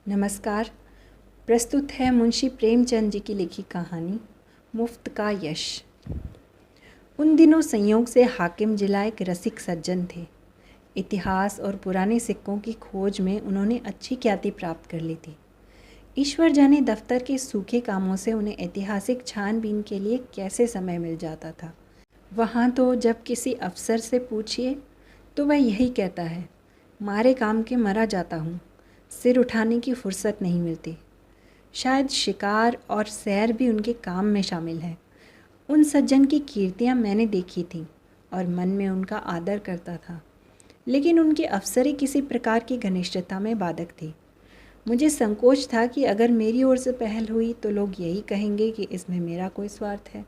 नमस्कार। प्रस्तुत है मुंशी प्रेमचंद जी की लिखी कहानी मुफ्त का यश। उन दिनों संयोग से हाकिम जिला एक रसिक सज्जन थे। इतिहास और पुराने सिक्कों की खोज में उन्होंने अच्छी ख्याति प्राप्त कर ली थी। ईश्वर जाने दफ्तर के सूखे कामों से उन्हें ऐतिहासिक छानबीन के लिए कैसे समय मिल जाता था। वहाँ तो जब किसी अफसर से पूछिए तो वह यही कहता है, मारे काम के मरा जाता हूँ, सिर उठाने की फुर्सत नहीं मिलती। शायद शिकार और सैर भी उनके काम में शामिल है। उन सज्जन की कीर्तियाँ मैंने देखी थीं और मन में उनका आदर करता था, लेकिन उनकी अफसरी किसी प्रकार की घनिष्ठता में बाधक थी। मुझे संकोच था कि अगर मेरी ओर से पहल हुई तो लोग यही कहेंगे कि इसमें मेरा कोई स्वार्थ है,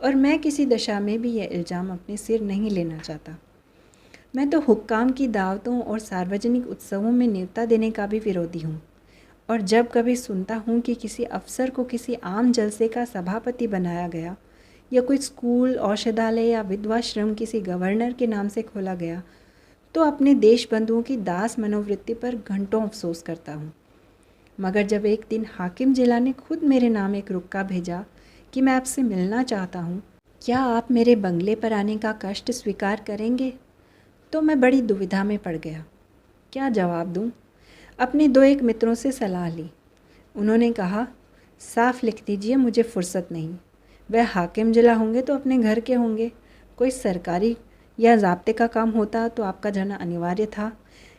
और मैं किसी दशा में भी यह इल्ज़ाम अपने सिर नहीं लेना चाहता। मैं तो हुक्काम की दावतों और सार्वजनिक उत्सवों में न्योता देने का भी विरोधी हूँ, और जब कभी सुनता हूँ कि किसी अफसर को किसी आम जलसे का सभापति बनाया गया या कोई स्कूल, औषधालय या विधवाश्रम किसी गवर्नर के नाम से खोला गया, तो अपने देश बंधुओं की दास मनोवृत्ति पर घंटों अफसोस करता हूँ। मगर जब एक दिन हाकिम जिला ने खुद मेरे नाम एक रुक्का भेजा कि मैं आपसे मिलना चाहता हूँ, क्या आप मेरे बंगले पर आने का कष्ट स्वीकार करेंगे, तो मैं बड़ी दुविधा में पड़ गया। क्या जवाब दूं? अपने दो एक मित्रों से सलाह ली। उन्होंने कहा, साफ लिख दीजिए, मुझे फुर्सत नहीं। वह हाकिम जिला होंगे तो अपने घर के होंगे। कोई सरकारी या ज़ाब्ते का काम होता तो आपका जाना अनिवार्य था,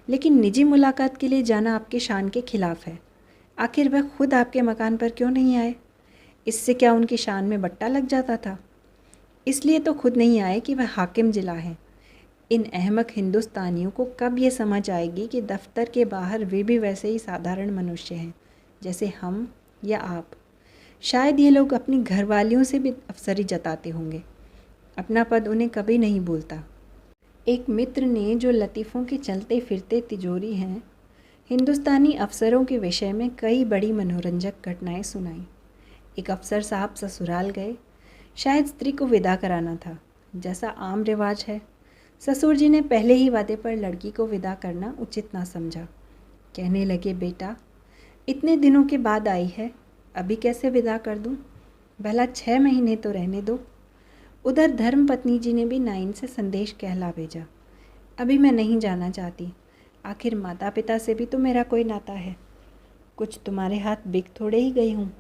लेकिन निजी मुलाकात के लिए जाना आपके शान के खिलाफ है। आखिर वह खुद आपके मकान पर क्यों नहीं आए? इससे क्या उनकी शान में बट्टा लग जाता था? इसलिए तो खुद नहीं आए कि वह हाकिम जिला है। इन अहमक हिंदुस्तानियों को कब ये समझ आएगी कि दफ्तर के बाहर वे भी वैसे ही साधारण मनुष्य हैं जैसे हम या आप। शायद ये लोग अपनी घरवालियों से भी अफसरी जताते होंगे। अपना पद उन्हें कभी नहीं भूलता। एक मित्र ने, जो लतीफ़ों के चलते फिरते तिजोरी हैं, हिंदुस्तानी अफसरों के विषय में कई बड़ी मनोरंजक घटनाएं सुनाई। एक अफसर साहब ससुराल गए। शायद स्त्री को विदा कराना था, जैसा आम रिवाज है। ससुर जी ने पहले ही वादे पर लड़की को विदा करना उचित ना समझा। कहने लगे, बेटा इतने दिनों के बाद आई है, अभी कैसे विदा कर दूं? भला 6 महीने तो रहने दो। उधर धर्म पत्नी जी ने भी नाइन से संदेश कहला भेजा, अभी मैं नहीं जाना चाहती। आखिर माता पिता से भी तो मेरा कोई नाता है। कुछ तुम्हारे हाथ बिक थोड़े ही गई हूँ।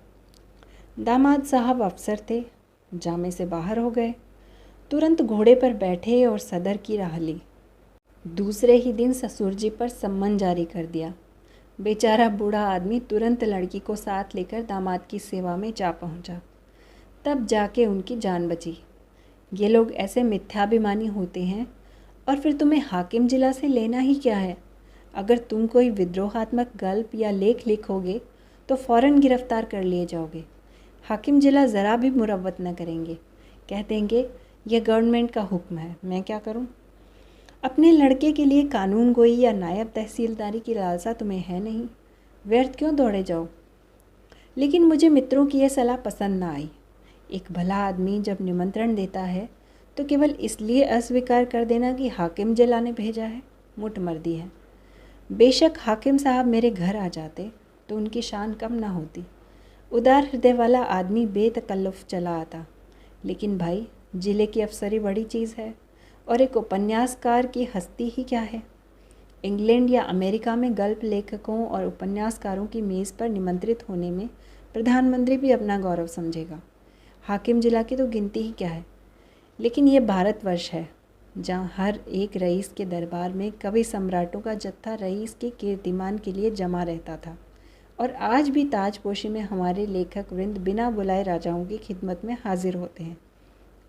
दामाद साहब अफसर थे, जामे से बाहर हो गए। तुरंत घोड़े पर बैठे और सदर की राह ली। दूसरे ही दिन ससुर जी पर सम्मन जारी कर दिया। बेचारा बूढ़ा आदमी तुरंत लड़की को साथ लेकर दामाद की सेवा में जा पहुंचा। तब जाके उनकी जान बची। ये लोग ऐसे मिथ्याभिमानी होते हैं, और फिर तुम्हें हाकिम जिला से लेना ही क्या है? अगर तुम कोई विद्रोहात्मक गल्प या लेख लिखोगे तो फ़ौरन गिरफ्तार कर लिए जाओगे। हाकिम जिला ज़रा भी मुरव्वत न करेंगे, कह देंगे यह गवर्नमेंट का हुक्म है, मैं क्या करूं? अपने लड़के के लिए कानून गोई या नायब तहसीलदारी की लालसा तुम्हें है नहीं, व्यर्थ क्यों दौड़े जाओ? लेकिन मुझे मित्रों की यह सलाह पसंद ना आई। एक भला आदमी जब निमंत्रण देता है तो केवल इसलिए अस्वीकार कर देना कि हाकिम जिला ने भेजा है, मुटमर्दी है। बेशक हाकिम साहब मेरे घर आ जाते तो उनकी शान कम ना होती। उदार हृदय वाला आदमी बेतकल्लुफ़ चला आता। लेकिन भाई, जिले की अफसरी बड़ी चीज़ है, और एक उपन्यासकार की हस्ती ही क्या है। इंग्लैंड या अमेरिका में गल्प लेखकों और उपन्यासकारों की मेज़ पर निमंत्रित होने में प्रधानमंत्री भी अपना गौरव समझेगा। हाकिम जिला की तो गिनती ही क्या है। लेकिन ये भारतवर्ष है, जहाँ हर एक रईस के दरबार में कवि सम्राटों का जत्था रईस के कीर्तिमान के लिए जमा रहता था, और आज भी ताजपोशी में हमारे लेखक वृंद बिना बुलाए राजाओं की खिदमत में हाजिर होते हैं,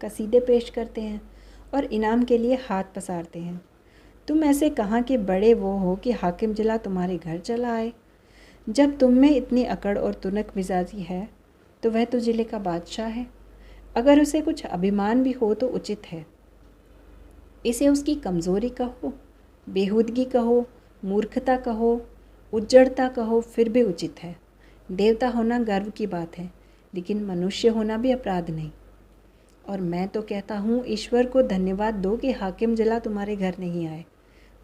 कसीदे पेश करते हैं और इनाम के लिए हाथ पसारते हैं। तुम ऐसे कहाँ के बड़े वो हो कि हाकिम जिला तुम्हारे घर चला आए? जब तुम में इतनी अकड़ और तुनक मिजाजी है तो वह तो जिले का बादशाह है। अगर उसे कुछ अभिमान भी हो तो उचित है। इसे उसकी कमज़ोरी कहो, बेहूदगी कहो, मूर्खता कहो, उज्जड़ता कहो, फिर भी उचित है। देवता होना गर्व की बात है, लेकिन मनुष्य होना भी अपराध नहीं। और मैं तो कहता हूँ, ईश्वर को धन्यवाद दो कि हाकिम जिला तुम्हारे घर नहीं आए,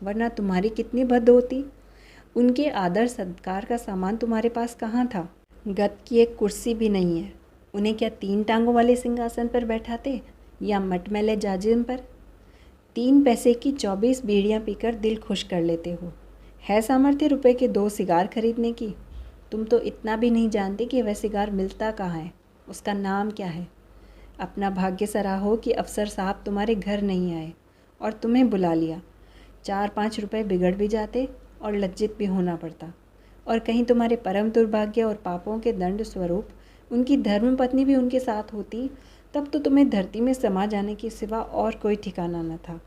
वरना तुम्हारी कितनी भद्द होती। उनके आदर सत्कार का सामान तुम्हारे पास कहाँ था? गद की एक कुर्सी भी नहीं है। उन्हें क्या 3 टांगों वाले सिंहासन पर बैठाते या मटमैले जाजिम पर? 3 पैसे की 24 बीड़ियाँ पीकर दिल खुश कर लेते हो। है सामर्थ्य रुपए के 2 सिगार खरीदने की? तुम तो इतना भी नहीं जानते कि वह सिगार मिलता कहाँ है, उसका नाम क्या है। अपना भाग्य सराहो कि अफसर साहब तुम्हारे घर नहीं आए और तुम्हें बुला लिया। 4-5 रुपए बिगड़ भी जाते और लज्जित भी होना पड़ता। और कहीं तुम्हारे परम दुर्भाग्य और पापों के दंड स्वरूप उनकी धर्मपत्नी भी उनके साथ होती, तब तो तुम्हें धरती में समा जाने के सिवा और कोई ठिकाना न था।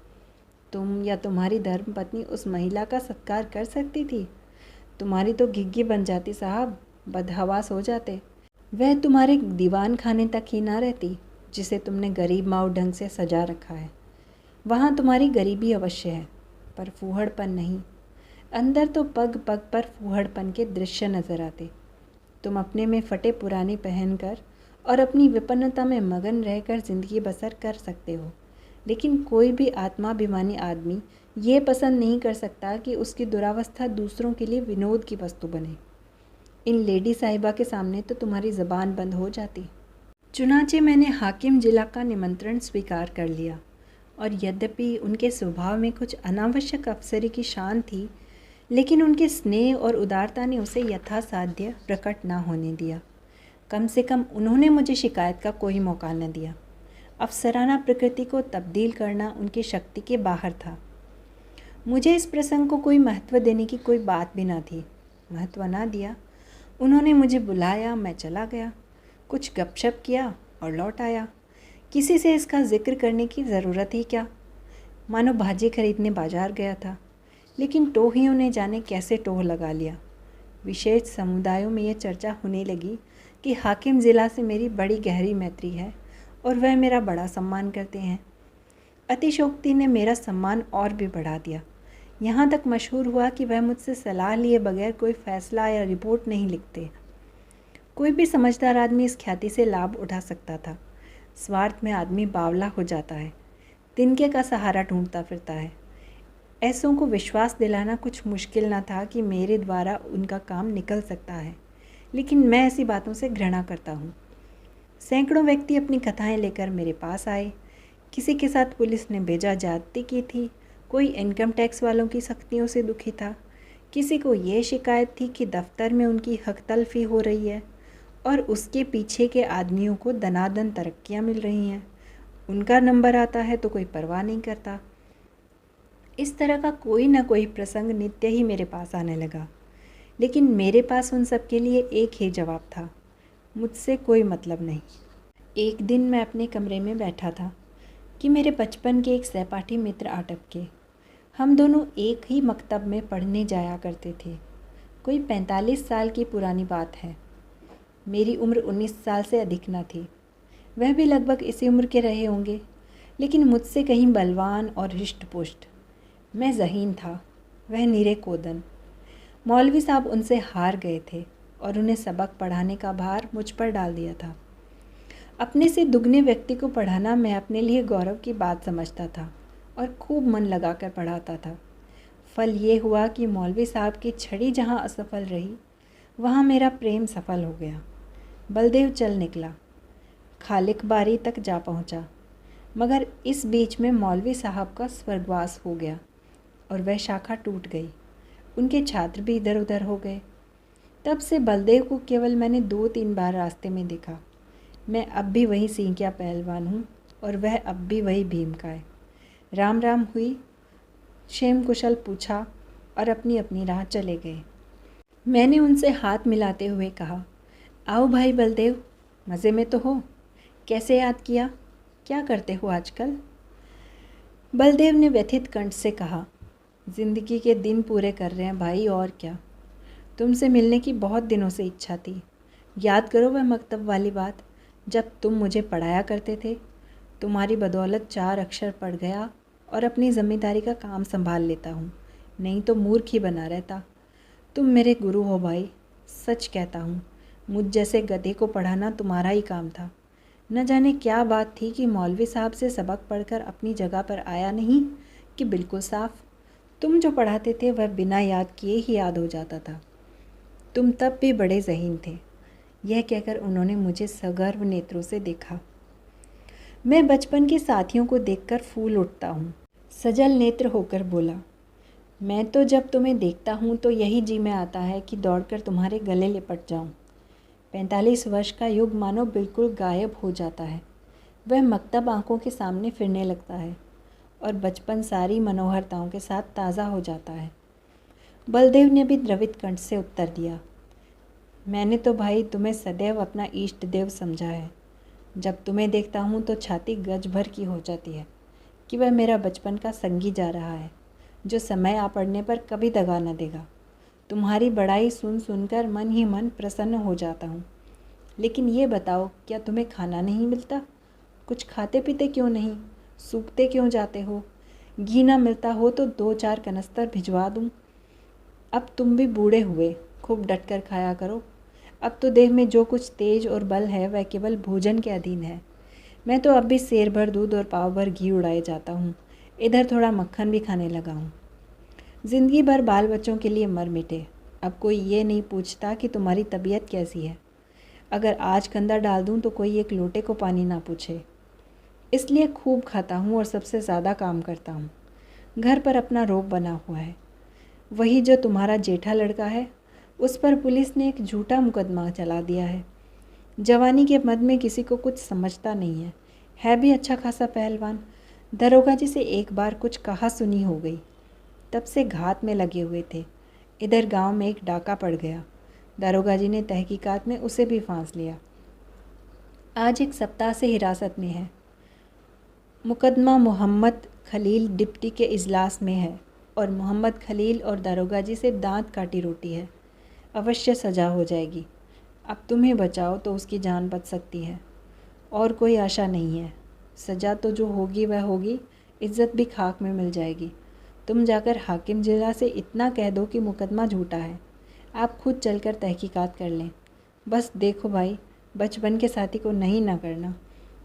तुम या तुम्हारी धर्मपत्नी उस महिला का सत्कार कर सकती थी? तुम्हारी तो घिग्गी बन जाती साहब, बदहवास हो जाते। वह तुम्हारे दीवान खाने तक ही ना रहती जिसे तुमने गरीब माऊ ढंग से सजा रखा है। वहाँ तुम्हारी गरीबी अवश्य है, पर फूहड़पन नहीं। अंदर तो पग पग पर फूहड़पन के दृश्य नजर आते। तुम अपने में फटे पुराने पहनकर और अपनी विपन्नता में मगन रहकर जिंदगी बसर कर सकते हो, लेकिन कोई भी आत्माभिमानी आदमी ये पसंद नहीं कर सकता कि उसकी दुरावस्था दूसरों के लिए विनोद की वस्तु बने। इन लेडी साहिबा के सामने तो तुम्हारी ज़बान बंद हो जाती। चुनाचे मैंने हाकिम जिला का निमंत्रण स्वीकार कर लिया, और यद्यपि उनके स्वभाव में कुछ अनावश्यक अफसरी की शान थी, लेकिन उनके स्नेह और उदारता ने उसे यथासाध्य प्रकट ना होने दिया। कम से कम उन्होंने मुझे शिकायत का कोई मौका न दिया। अफसराना प्रकृति को तब्दील करना उनकी शक्ति के बाहर था। मुझे इस प्रसंग को कोई महत्व देने की कोई बात भी ना थी। महत्व ना दिया। उन्होंने मुझे बुलाया, मैं चला गया, कुछ गपशप किया और लौट आया। किसी से इसका जिक्र करने की ज़रूरत ही क्या, मानो भाजी खरीदने बाजार गया था। लेकिन टोहियों ने जाने कैसे टोह लगा लिया। विशेष समुदायों में ये चर्चा होने लगी कि हाकिम ज़िला से मेरी बड़ी गहरी मैत्री है और वह मेरा बड़ा सम्मान करते हैं। अतिशयोक्ति ने मेरा सम्मान और भी बढ़ा दिया। यहाँ तक मशहूर हुआ कि वह मुझसे सलाह लिए बगैर कोई फैसला या रिपोर्ट नहीं लिखते। कोई भी समझदार आदमी इस ख्याति से लाभ उठा सकता था। स्वार्थ में आदमी बावला हो जाता है, तिनके का सहारा ढूंढता फिरता है। ऐसों को विश्वास दिलाना कुछ मुश्किल ना था कि मेरे द्वारा उनका काम निकल सकता है, लेकिन मैं ऐसी बातों से घृणा करता हूँ। सैकड़ों व्यक्ति अपनी कथाएं लेकर मेरे पास आए। किसी के साथ पुलिस ने बेजा-ज्यादती की थी, कोई इनकम टैक्स वालों की सख्तियों से दुखी था, किसी को ये शिकायत थी कि दफ्तर में उनकी हक तलफी हो रही है और उसके पीछे के आदमियों को दनादन तरक्कियाँ मिल रही हैं। उनका नंबर आता है तो कोई परवाह नहीं करता। इस तरह का कोई ना कोई प्रसंग नित्य ही मेरे पास आने लगा, लेकिन मेरे पास उन सब के लिए एक ही जवाब था, मुझसे कोई मतलब नहीं। एक दिन मैं अपने कमरे में बैठा था कि मेरे बचपन के एक सहपाठी मित्र आ टपके। हम दोनों एक ही मकतब में पढ़ने जाया करते थे। कोई 45 साल की पुरानी बात है। मेरी उम्र 19 साल से अधिक न थी। वह भी लगभग इसी उम्र के रहे होंगे, लेकिन मुझसे कहीं बलवान और हृष्ट-पुष्ट। मैं ज़हीन था, वह नीरे कोदन। मौलवी साहब उनसे हार गए थे और उन्हें सबक पढ़ाने का भार मुझ पर डाल दिया था। अपने से दुगने व्यक्ति को पढ़ाना मैं अपने लिए गौरव की बात समझता था और खूब मन लगाकर पढ़ाता था। फल ये हुआ कि मौलवी साहब की छड़ी जहाँ असफल रही, वहाँ मेरा प्रेम सफल हो गया। बलदेव चल निकला, खालिक बारी तक जा पहुँचा, मगर इस बीच में मौलवी साहब का स्वर्गवास हो गया और वह शाखा टूट गई। उनके छात्र भी इधर उधर हो गए। तब से बलदेव को केवल मैंने 2-3 बार रास्ते में देखा। मैं अब भी वही सींकिया पहलवान हूँ और वह अब भी वही भीमकाय। राम राम हुई, क्षेम कुशल पूछा और अपनी अपनी राह चले गए। मैंने उनसे हाथ मिलाते हुए कहा, आओ भाई बलदेव, मज़े में तो हो? कैसे याद किया? क्या करते हो आजकल? बलदेव ने व्यथित कंठ से कहा, ज़िंदगी के दिन पूरे कर रहे हैं भाई, और क्या। तुमसे मिलने की बहुत दिनों से इच्छा थी। याद करो वह मकतब वाली बात, जब तुम मुझे पढ़ाया करते थे। तुम्हारी बदौलत 4 अक्षर पढ़ गया और अपनी ज़िम्मेदारी का काम संभाल लेता हूँ, नहीं तो मूर्ख ही बना रहता। तुम मेरे गुरु हो भाई, सच कहता हूँ। मुझ जैसे गधे को पढ़ाना तुम्हारा ही काम था। न जाने क्या बात थी कि मौलवी साहब से सबक पढ़कर अपनी जगह पर आया नहीं कि बिल्कुल साफ। तुम जो पढ़ाते थे वह बिना याद किए ही याद हो जाता था। तुम तब भी बड़े ज़हीन थे। यह कहकर उन्होंने मुझे सगर्व नेत्रों से देखा। मैं बचपन के साथियों को देखकर फूल उठता हूँ। सजल नेत्र होकर बोला, मैं तो जब तुम्हें देखता हूँ तो यही जी में आता है कि दौड़कर तुम्हारे गले लिपट जाऊँ। 45 वर्ष का युग मानो बिल्कुल गायब हो जाता है। वह मकतब आंखों के सामने फिरने लगता है और बचपन सारी मनोहरताओं के साथ ताज़ा हो जाता है। बलदेव ने भी द्रवित कंठ से उत्तर दिया, मैंने तो भाई तुम्हें सदैव अपना इष्ट देव समझा है। जब तुम्हें देखता हूँ तो छाती गज भर की हो जाती है कि वह मेरा बचपन का संगी जा रहा है, जो समय आ पड़ने पर कभी दगा न देगा। तुम्हारी बड़ाई सुन सुनकर मन ही मन प्रसन्न हो जाता हूँ। लेकिन ये बताओ, क्या तुम्हें खाना नहीं मिलता? कुछ खाते पीते क्यों नहीं? सूखते क्यों जाते हो? घी ना मिलता हो तो 2-4 कनस्तर भिजवा दूँ। अब तुम भी बूढ़े हुए, खूब डट कर खाया करो। अब तो देह में जो कुछ तेज और बल है वह केवल भोजन के अधीन है। मैं तो अब भी सेर भर दूध और पाव भर घी उड़ाए जाता हूँ। इधर थोड़ा मक्खन भी खाने लगा हूँ। ज़िंदगी भर बाल बच्चों के लिए मर मिटे। अब कोई ये नहीं पूछता कि तुम्हारी तबीयत कैसी है। अगर आज कंधा डाल दूँ तो कोई एक लोटे को पानी ना पूछे। इसलिए खूब खाता हूँ और सबसे ज़्यादा काम करता हूँ। घर पर अपना रोब बना हुआ है। वही जो तुम्हारा जेठा लड़का है, उस पर पुलिस ने एक झूठा मुकदमा चला दिया है। जवानी के मद में किसी को कुछ समझता नहीं है भी अच्छा खासा पहलवान। दरोगा जी से एक बार कुछ कहा सुनी हो गई, तब से घात में लगे हुए थे। इधर गांव में एक डाका पड़ गया। दरोगा जी ने तहकीकात में उसे भी फांस लिया। आज 1 सप्ताह से हिरासत में है। मुकदमा मोहम्मद खलील डिप्टी के इजलास में है और मोहम्मद खलील और दरोगा जी से दांत काटी रोटी है। अवश्य सज़ा हो जाएगी। अब तुम्हें बचाओ तो उसकी जान बच सकती है, और कोई आशा नहीं है। सज़ा तो जो होगी वह होगी, इज्जत भी खाक में मिल जाएगी। तुम जाकर हाकिम जिला से इतना कह दो कि मुकदमा झूठा है। आप खुद चलकर तहकीकात कर लें। बस देखो भाई, बचपन के साथी को नहीं ना करना।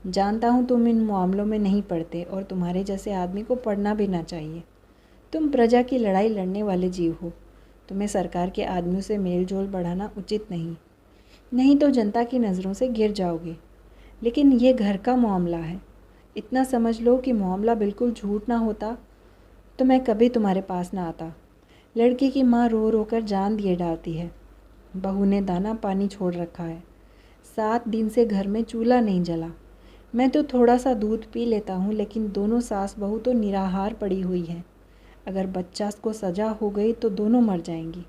जानता हूँ तुम इन मामलों में नहीं पढ़ते और तुम्हारे जैसे आदमी को पढ़ना भी ना चाहिए। तुम प्रजा की लड़ाई लड़ने वाले जीव हो। तुम्हें सरकार के आदमियों से मेल जोल बढ़ाना उचित नहीं तो जनता की नज़रों से गिर जाओगे। लेकिन ये घर का मामला है। इतना समझ लो कि मामला बिल्कुल झूठ ना होता तो मैं कभी तुम्हारे पास ना आता। लड़की की माँ रो रो कर जान दिए डालती है। बहू ने दाना पानी छोड़ रखा है। 7 दिन से घर में चूल्हा नहीं जला। मैं तो थोड़ा सा दूध पी लेता हूँ, लेकिन दोनों सास बहू तो निराहार पड़ी हुई हैं। अगर बच्चा को सजा हो गई तो दोनों मर जाएंगी।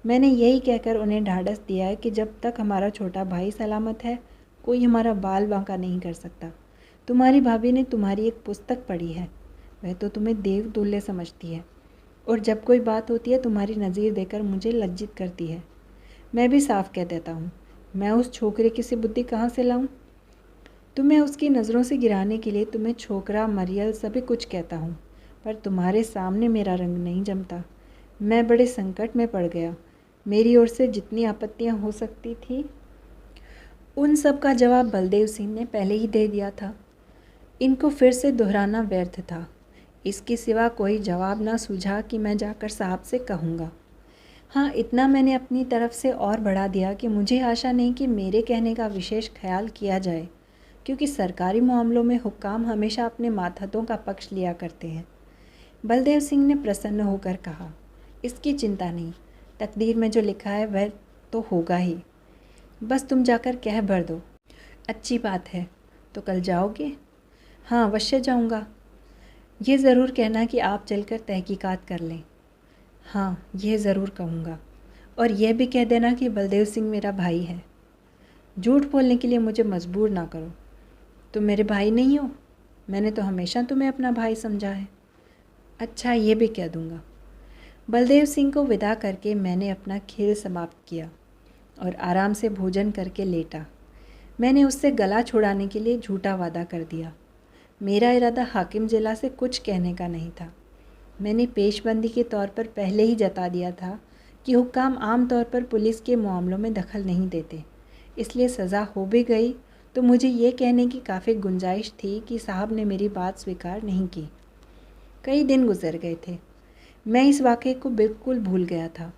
मैंने यही कहकर उन्हें ढाढ़स दिया है कि जब तक हमारा छोटा भाई सलामत है, कोई हमारा बाल बांका नहीं कर सकता। तुम्हारी भाभी ने तुम्हारी एक पुस्तक पढ़ी है। वह तो तुम्हें देव तुल्य समझती है और जब कोई बात होती है तुम्हारी नज़ीर देकर मुझे लज्जित करती है। मैं भी साफ कह देता हूँ, मैं उस छोकरे की सी बुद्धि कहाँ से लाऊं? तुम्हें उसकी नज़रों से गिराने के लिए तुम्हें छोकरा मरियल सभी कुछ कहता हूँ, पर तुम्हारे सामने मेरा रंग नहीं जमता। मैं बड़े संकट में पड़ गया। मेरी ओर से जितनी आपत्तियाँ हो सकती थी उन सब का जवाब बलदेव सिंह ने पहले ही दे दिया था। इनको फिर से दोहराना व्यर्थ था। इसके सिवा कोई जवाब ना सूझा कि मैं जाकर साहब से कहूँगा। हाँ, इतना मैंने अपनी तरफ से और बढ़ा दिया कि मुझे आशा नहीं कि मेरे कहने का विशेष ख्याल किया जाए, क्योंकि सरकारी मामलों में हुक्काम हमेशा अपने मातहतों का पक्ष लिया करते हैं। बलदेव सिंह ने प्रसन्न होकर कहा, इसकी चिंता नहीं, तकदीर में जो लिखा है वह तो होगा ही। बस तुम जाकर कह भर दो। अच्छी बात है। तो कल जाओगे? हाँ, अवश्य जाऊँगा। ये ज़रूर कहना कि आप चलकर तहकीकात कर लें। हाँ, यह ज़रूर कहूँगा। और यह भी कह देना कि बलदेव सिंह मेरा भाई है। झूठ बोलने के लिए मुझे मजबूर ना करो। तुम मेरे भाई नहीं हो? मैंने तो हमेशा तुम्हें अपना भाई समझा है। अच्छा, ये भी कह दूँगा। बलदेव सिंह को विदा करके मैंने अपना खेल समाप्त किया और आराम से भोजन करके लेटा। मैंने उससे गला छुड़ाने के लिए झूठा वादा कर दिया। मेरा इरादा हाकिम जिला से कुछ कहने का नहीं था। मैंने पेशबंदी के तौर पर पहले ही जता दिया था कि हुक्काम आम तौर पर पुलिस के मामलों में दखल नहीं देते, इसलिए सज़ा हो भी गई तो मुझे ये कहने की काफ़ी गुंजाइश थी कि साहब ने मेरी बात स्वीकार नहीं की। कई दिन गुजर गए थे। मैं इस वाक़े को बिल्कुल भूल गया था।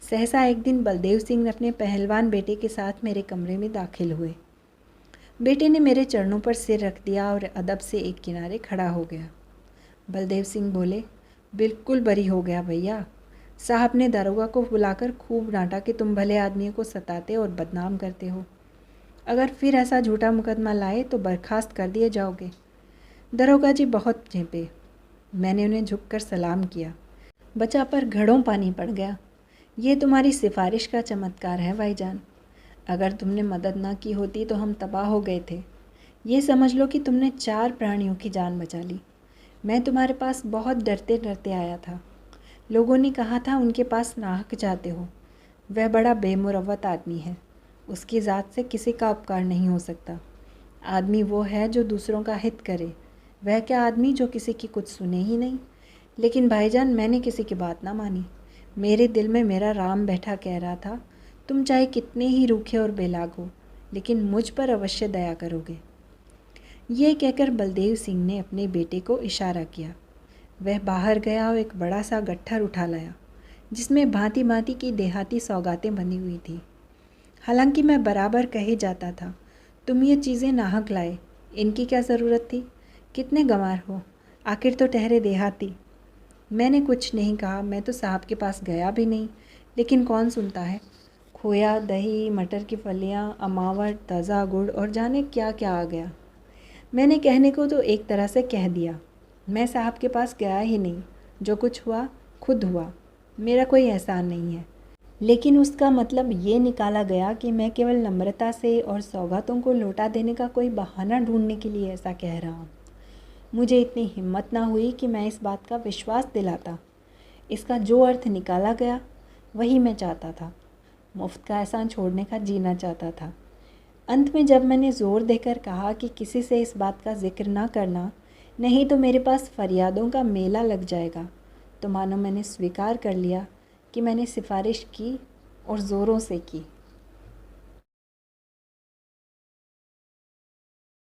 सहसा एक दिन बलदेव सिंह अपने पहलवान बेटे के साथ मेरे कमरे में दाखिल हुए। बेटे ने मेरे चरणों पर सिर रख दिया और अदब से एक किनारे खड़ा हो गया। बलदेव सिंह बोले, बिल्कुल बरी हो गया भैया। साहब ने दरोगा को बुलाकर खूब डांटा कि तुम भले आदमियों को सताते और बदनाम करते हो। अगर फिर ऐसा झूठा मुकदमा लाए तो बर्खास्त कर दिए जाओगे। दरोगा जी बहुत झेपे। मैंने उन्हें झुककर सलाम किया। बचा पर घड़ों पानी पड़ गया। ये तुम्हारी सिफारिश का चमत्कार है भाईजान। अगर तुमने मदद ना की होती तो हम तबाह हो गए थे। ये समझ लो कि तुमने 4 प्राणियों की जान बचा ली। मैं तुम्हारे पास बहुत डरते डरते आया था। लोगों ने कहा था उनके पास नाहक जाते हो। वह बड़ा बेमुरव्वत आदमी है। उसकी ज़ात से किसी का उपकार नहीं हो सकता। आदमी वो है जो दूसरों का हित करे। वह क्या आदमी जो किसी की कुछ सुने ही नहीं। लेकिन भाईजान, मैंने किसी की बात ना मानी। मेरे दिल में मेरा राम बैठा कह रहा था, तुम चाहे कितने ही रूखे और बेलाग हो, लेकिन मुझ पर अवश्य दया करोगे। ये कहकर बलदेव सिंह ने अपने बेटे को इशारा किया। वह बाहर गया और एक बड़ा सा गट्ठर उठा लाया, जिसमें भांति भांति की देहाती सौगातें बनी हुई थी। हालांकि मैं बराबर कहे जाता था, तुम ये चीज़ें नाहक लाए, इनकी क्या ज़रूरत थी। कितने गंवार हो, आखिर तो ठहरे देहाती। मैंने कुछ नहीं कहा। मैं तो साहब के पास गया भी नहीं, लेकिन कौन सुनता है। खोया, दही, मटर की फलियाँ, अमावट, ताज़ा गुड़ और जाने क्या क्या आ गया। मैंने कहने को तो एक तरह से कह दिया। मैं साहब के पास गया ही नहीं। जो कुछ हुआ खुद हुआ। मेरा कोई एहसान नहीं है। लेकिन उसका मतलब ये निकाला गया कि मैं केवल नम्रता से और सौगातों को लौटा देने का कोई बहाना ढूंढने के लिए ऐसा कह रहा हूँ। मुझे इतनी हिम्मत ना हुई कि मैं इस बात का विश्वास दिलाता। इसका जो अर्थ निकाला गया वही मैं चाहता था। मुफ्त का एहसान छोड़ने का जीना चाहता था। अंत में जब मैंने ज़ोर देकर कहा कि किसी से इस बात का जिक्र ना करना, नहीं तो मेरे पास फरियादों का मेला लग जाएगा, तो मानो मैंने स्वीकार कर लिया कि मैंने सिफारिश की और ज़ोरों से की।